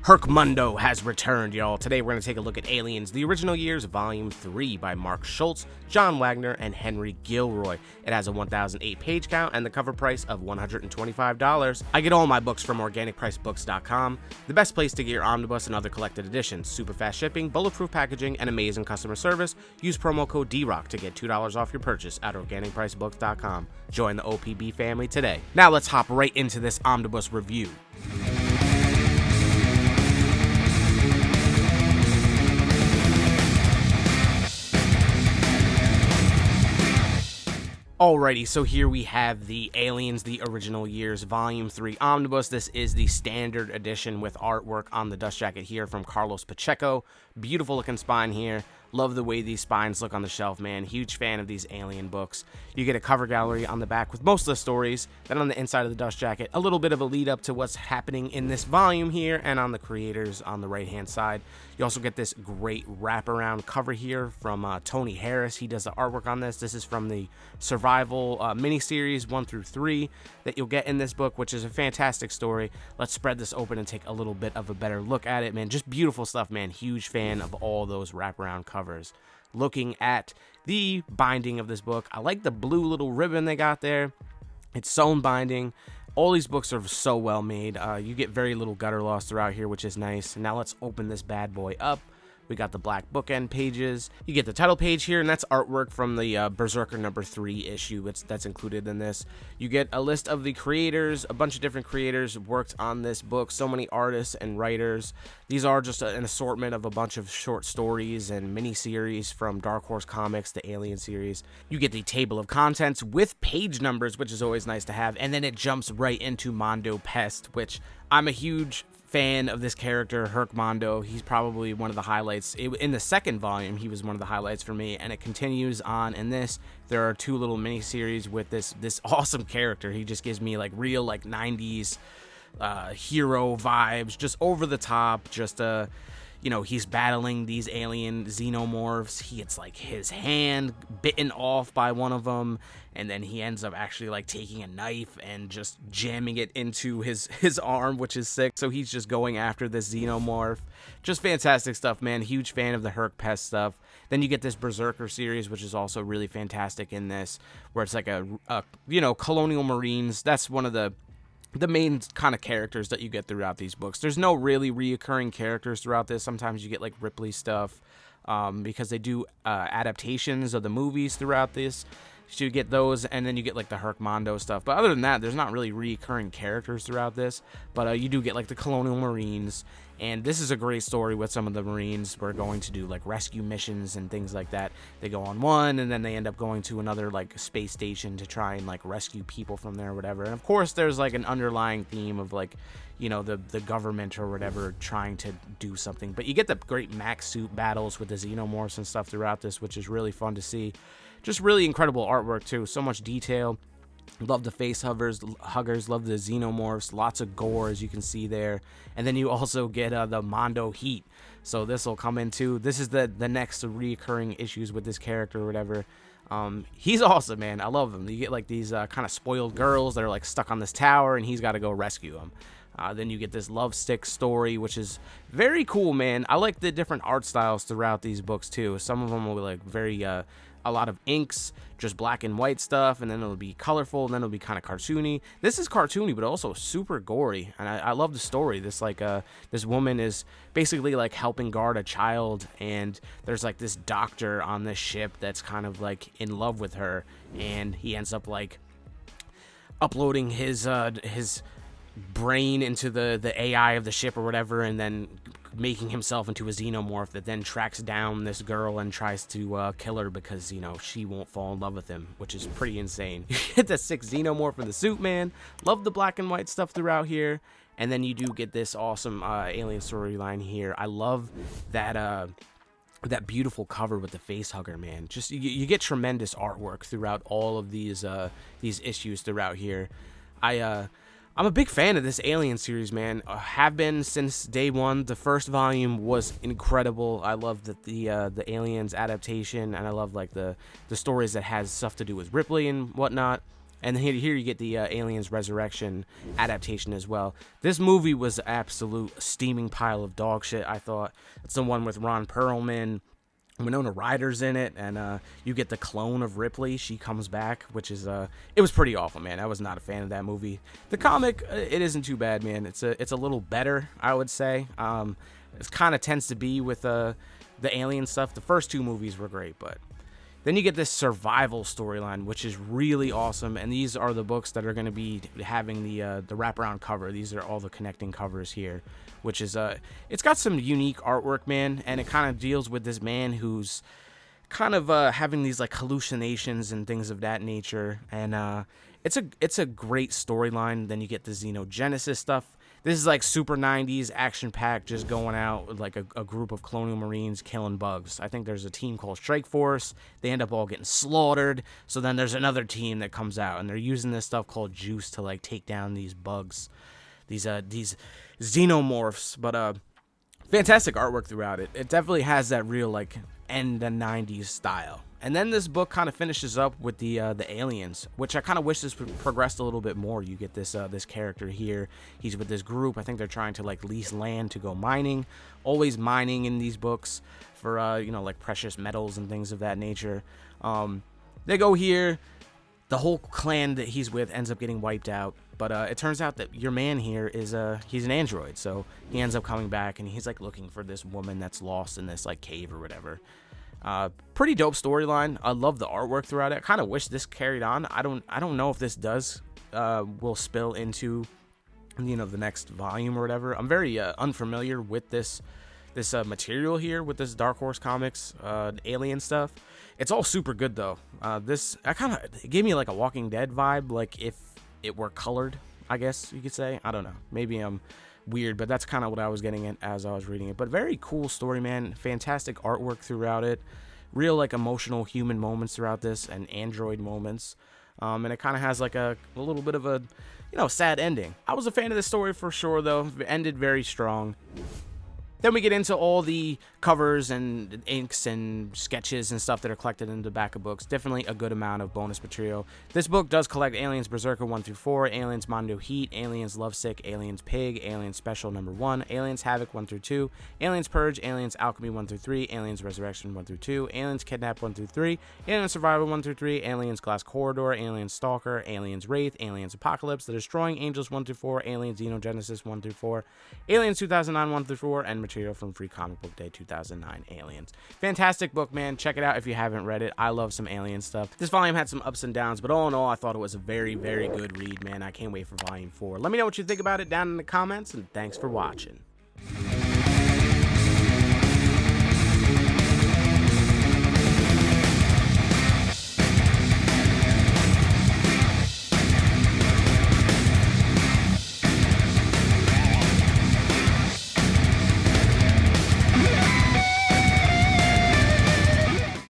Herk Mondo has returned, y'all. Today we're going to take a look at Aliens, the Original Years Volume 3 by Mark Schultz, John Wagner, and Henry Gilroy. It has a 1,008 page count and the cover price of $125. I get all my books from organicpricebooks.com, the best place to get your omnibus and other collected editions. Super fast shipping, bulletproof packaging, and amazing customer service. Use promo code DROCK to get $2 off your purchase at organicpricebooks.com. Join the OPB family today. Now let's hop right into this omnibus review. Alrighty, so here we have the Aliens, the Original Years Volume 3 Omnibus. This is the standard edition with artwork on the dust jacket here from Carlos Pacheco. Beautiful looking spine here. Love the way these spines look on the shelf, man. Huge fan of these Alien books. You get a cover gallery on the back with most of the stories. Then on the inside of the dust jacket, a little bit of a lead up to what's happening in this volume here, and on the creators on the right hand side. You also get this great wraparound cover here from Tony Harris. He does the artwork on this. This is from the Survival miniseries 1 through 3 that you'll get in this book, which is a fantastic story. Let's spread this open and take a little bit of a better look at it, man. Just beautiful stuff, man. Huge fan of all those wraparound covers. Looking at the binding of this book, I like the blue little ribbon they got there. It's sewn binding. All these books are so well made. You get very little gutter loss throughout here, which is nice. Now let's open this bad boy up. We got the black bookend pages. You get the title page here, and that's artwork from the Berserker number 3 issue that's included in this. You get a list of the creators. A bunch of different creators worked on this book. So many artists and writers. These are just an assortment of a bunch of short stories and mini-series from Dark Horse Comics, the Alien series. You get the table of contents with page numbers, which is always nice to have. And then it jumps right into Mondo Pest, which I'm a huge fan of this character, Herk Mondo. He's probably one of the highlights. In the second volume, he was one of the highlights for me, and it continues on in this. There are 2 little mini-series with this awesome character. He just gives me like real like 90s hero vibes, just over the top, just you know, he's battling these alien xenomorphs. He gets like his hand bitten off by one of them, and then he ends up actually like taking a knife and just jamming it into his arm, which is sick. So he's just going after this xenomorph. Just fantastic stuff, man. Huge fan of the Herk Pest stuff. Then you get this Berserker series, which is also really fantastic in this, where it's like a you know, Colonial Marines. That's one of the main kind of characters that you get throughout these books. There's no really reoccurring characters throughout this. Sometimes you get like Ripley stuff because they do adaptations of the movies throughout this. So you get those, and then you get like the Herk Mondo stuff. But other than that, there's not really recurring characters throughout this. But you do get like the Colonial Marines, and this is a great story with some of the Marines. We're going to do like rescue missions and things like that. They go on one, and then they end up going to another like space station to try and like rescue people from there or whatever. And of course, there's like an underlying theme of like, you know, the government or whatever trying to do something. But you get the great mech suit battles with the xenomorphs and stuff throughout this, which is really fun to see. Just really incredible artwork too. So much detail. Love the face huggers. Love the xenomorphs. Lots of gore, as you can see there. And then you also get the Mondo Heat. So this will come into. This is the next recurring issues with this character or whatever. He's awesome, man. I love him. You get like these kind of spoiled girls that are like stuck on this tower, and he's got to go rescue them. Then you get this Lovesick story, which is very cool, man. I like the different art styles throughout these books too. Some of them will be like very a lot of inks, just black and white stuff, and then it'll be colorful, and then it'll be kind of cartoony. This is cartoony, but also super gory, and I love the story. This like this woman is basically like helping guard a child, and there's like this doctor on this ship that's kind of like in love with her, and he ends up like uploading his brain into the AI of the ship or whatever, and then making himself into a xenomorph that then tracks down this girl and tries to kill her because, you know, she won't fall in love with him, which is pretty insane. You get the 6 xenomorph in the suit, man. Love the black and white stuff throughout here. And then you do get this awesome alien storyline here. I love that that beautiful cover with the face hugger, man. Just you get tremendous artwork throughout all of these issues throughout here. I'm a big fan of this Alien series, man. Have been since day one. The first volume was incredible. I love the Aliens adaptation, and I love like the stories that has stuff to do with Ripley and whatnot. And here you get the Aliens Resurrection adaptation as well. This movie was an absolute steaming pile of dog shit, I thought. It's the one with Ron Perlman, Winona Ryder's in it, and you get the clone of Ripley. She comes back, which is it was pretty awful, man. I was not a fan of that movie. The comic, it isn't too bad, man. It's a little better, I would say. It kind of tends to be with the alien stuff. The first two movies were great, but then you get this survival storyline, which is really awesome. And these are the books that are going to be having the wraparound cover. These are all the connecting covers here, which is it's got some unique artwork, man. And it kind of deals with this man who's kind of having these like hallucinations and things of that nature. And it's a great storyline. Then you get the Xenogenesis stuff. This is like super 90s action-packed, just going out with like a group of Colonial Marines killing bugs. I think there's a team called Strikeforce. They end up all getting slaughtered. So then there's another team that comes out, and they're using this stuff called juice to like take down these bugs, these xenomorphs. But fantastic artwork throughout it. It definitely has that real like end the 90s style. And then this book kind of finishes up with the aliens, which I kind of wish this progressed a little bit more. You get this this character here. He's with this group. I think they're trying to like lease land to go mining. Always mining in these books for you know, like precious metals and things of that nature. They go here. The whole clan that he's with ends up getting wiped out. But it turns out that your man here is he's an android. So he ends up coming back, and he's like looking for this woman that's lost in this like cave or whatever. Pretty dope storyline. I love the artwork throughout it. I kind of wish this carried on. I don't know if this does will spill into, you know, the next volume or whatever. I'm very unfamiliar with this material here with this Dark Horse Comics alien stuff. It's all super good though. It gave me like a Walking Dead vibe, like if it were colored, I guess you could say. I don't know. Maybe I'm weird, but that's kind of what I was getting at as I was reading it. But very cool story, man. Fantastic artwork throughout it. Real like emotional human moments throughout this, and android moments. And it kind of has like a little bit of a, you know, sad ending. I was a fan of this story for sure though. It ended very strong. Then we get into all the covers and inks and sketches and stuff that are collected in the back of books. Definitely a good amount of bonus material. This book does collect Aliens Berserker 1 through 4, Aliens Mondo Heat, Aliens Lovesick, Aliens Pig, Aliens Special number 1, Aliens Havoc 1 through 2, Aliens Purge, Aliens Alchemy 1 through 3, Aliens Resurrection 1 through 2, Aliens Kidnap 1 through 3, Aliens Survival 1 through 3, Aliens Glass Corridor, Aliens Stalker, Aliens Wraith, Aliens Apocalypse, The Destroying Angels 1 through 4, Aliens Xenogenesis 1 through 4, Aliens 2009 1 through 4, and material from Free Comic Book Day 2009 Aliens. Fantastic book, man. Check it out if you haven't read it. I love some alien stuff. This volume had some ups and downs, but all in all, I thought it was a very, very good read, man. I can't wait for volume 4. Let me know what you think about it down in the comments, and thanks for watching.